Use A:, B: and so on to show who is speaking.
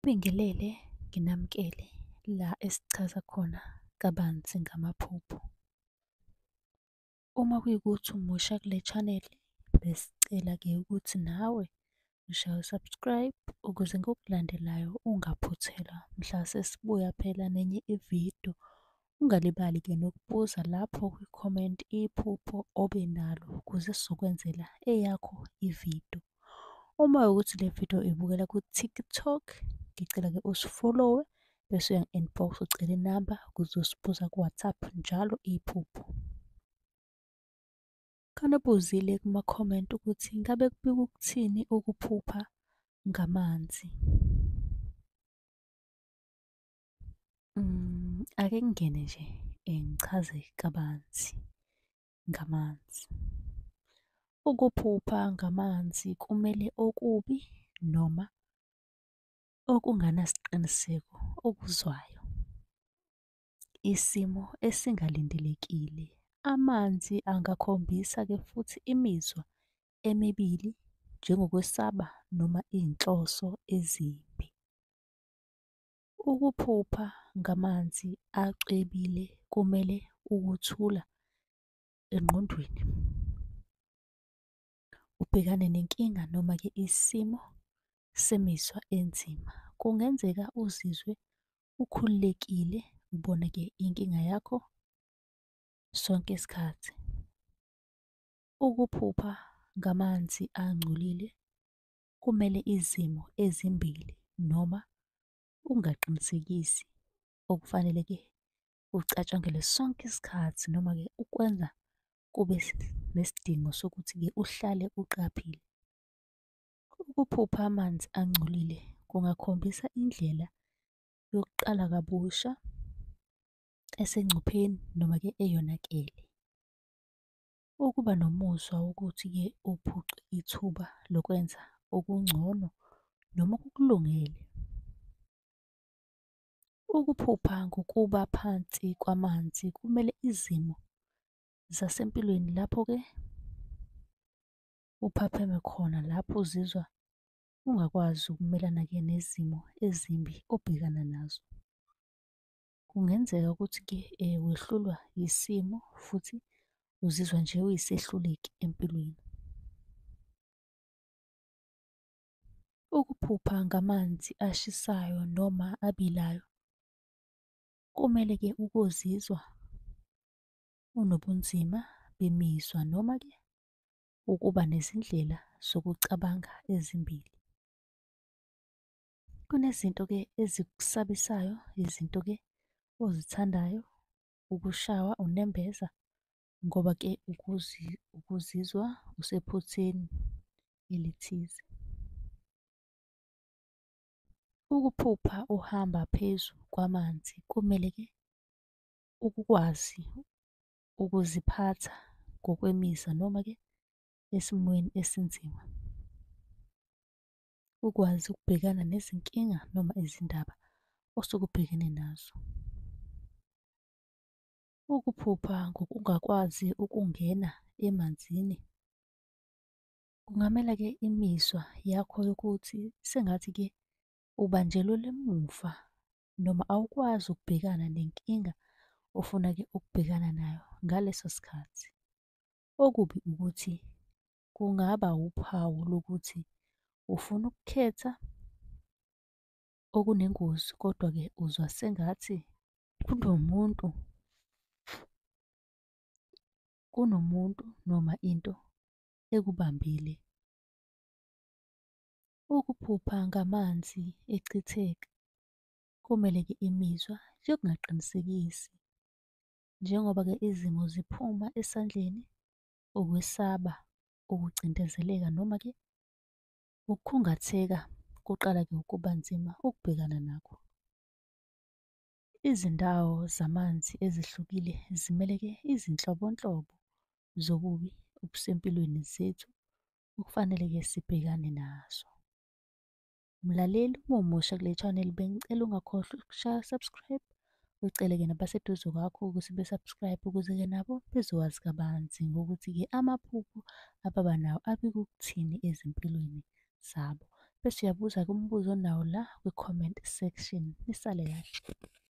A: Ngibingelele, nginamukele la esichaza khona kabanzi ngamaphupho. Uma kuyikuthi umusha kule channel, besicela-ke ukuthi nawe ushaye subscribe ukuze ngokulandelayo ungaphuthelwa mhla sesibuya phela nenye ividiyo. Ungalibali-ke nokubuza lapho kwi-comment iphupho obe nalo ukuze sizokwenzela eyakho ividiyo. Uma wukuthi le video ibukela ku-TikTok, ngicela-ke usifollowe bese uyangi-inbox ucela inamba ukuze usibuza ku-WhatsApp njalo iphupho. Khona ubuzile kuma-comment ukuthi ngabe kubika ukuthini ukuphupha ngamanzi. Ake ngingene nje ngichaze kabanzi ngamanzi. Ukuphupha ngamanzi kumele okubi noma okunganasiqiniseko okuzwayo. Isimo esingalindelekile. Amanzi angakhombisa-ke futhi imizwa emibili njengokwesaba noma iy'nhloso ezimbi. Ukuphupha ngamanzi acwebile kumele ukuthula engqondweni. Ubhekane nenkinga noma-ke isimo semizwa enzima. Kungenzeka uzizwe ukhululekile, ubone-ke inkinga yakho sonke isikhathi. Ukuphupha ngamanzi angcolile kumele izimo ezimbili noma ungaqinisekisi okufanele-ke ucatshangele sonke isikhathi noma-ke ukwenza kube nesidingo sokuthi-ke uhlale uqaphile. Ukuphupha amanzi angcolile kungakhombisa indlela yokuqala kabusha esengcupheni noma-ke eyonakele. Ukuba nomuzwa wokuthi-ke uphuce ithuba lokwenza okungcono noma okukulungele. Ukuphupha ngokuba phansi kwamanzi kumele izimo zasempilweni lapho-ke uphapheme khona lapho uzizwa ungakwazi ukumelana-ke nezimo ezimbi obhekana nazo. Kungenzeka ukuthi-ke wehlulwa yisimo futhi uzizwa nje uyisehluleki empilweni. Ukuphupha ngamanzi ashisayo noma abilayo kumele-ke ukuzizwa unobunzima bemizwa noma-ke ukuba nezindlela zokucabanga ezimbili. Kunezinto-ke ezikusabisayo, izinto-ke ozithandayo, ukushawa, unembeza ngoba-ke ukuzizwa usephutheni elithize. Ukuphupha uhamba phezu kwamanzi kumele-ke ukwazi ukuziphatha ngokwemizwa noma-ke esimweni esinzima. Ukwazi ukubhekana nezinkinga noma izindaba osuke ubhekene nazo. Ukuphupha ngokungakwazi ukungena emanzini kungamela-ke imizwa yakho yokuthi sengathi-ke ubanjelwe emuva noma awukwazi ukubhekana nenkinga ofuna-ke ukubhekana nayo ngaleso sikhathi. Okubi ukuthi kungaba uphawu lokuthi ufuna ukukhetha okunengozi kodwa-ke uzwa sengathi kunomuntu noma into ekubambile. Ukuphupha ngamanzi echitheka kumele-ke imizwa yokungaqinisekisi njengoba-ke izimo ziphuma esandleni, ukwesaba, ukucindezeleka noma-ke ukukhungatheka kuqala-ke ukuba nzima ukubhekana nakho. Izindawo zamanzi ezihlukile zimele-ke izinhlobonhlobo zobubi obusempilweni zethu okufanele-ke sibhekane nazo. Mlaleli, uma umusha kule channel bengicela ungakhohlwa ukushaya subscribe. Ucele-ke nabaseduze kwakho ukuthi be-subscribe ukuze-ke nabo bezokwazi kabanzi ngokuthi-ke amaphupho ababa nawo abika ukuthini ezimpilweni zabo. bese uyabuza-ke umbuzo onawo la kwi-comment section. Nisale kahle.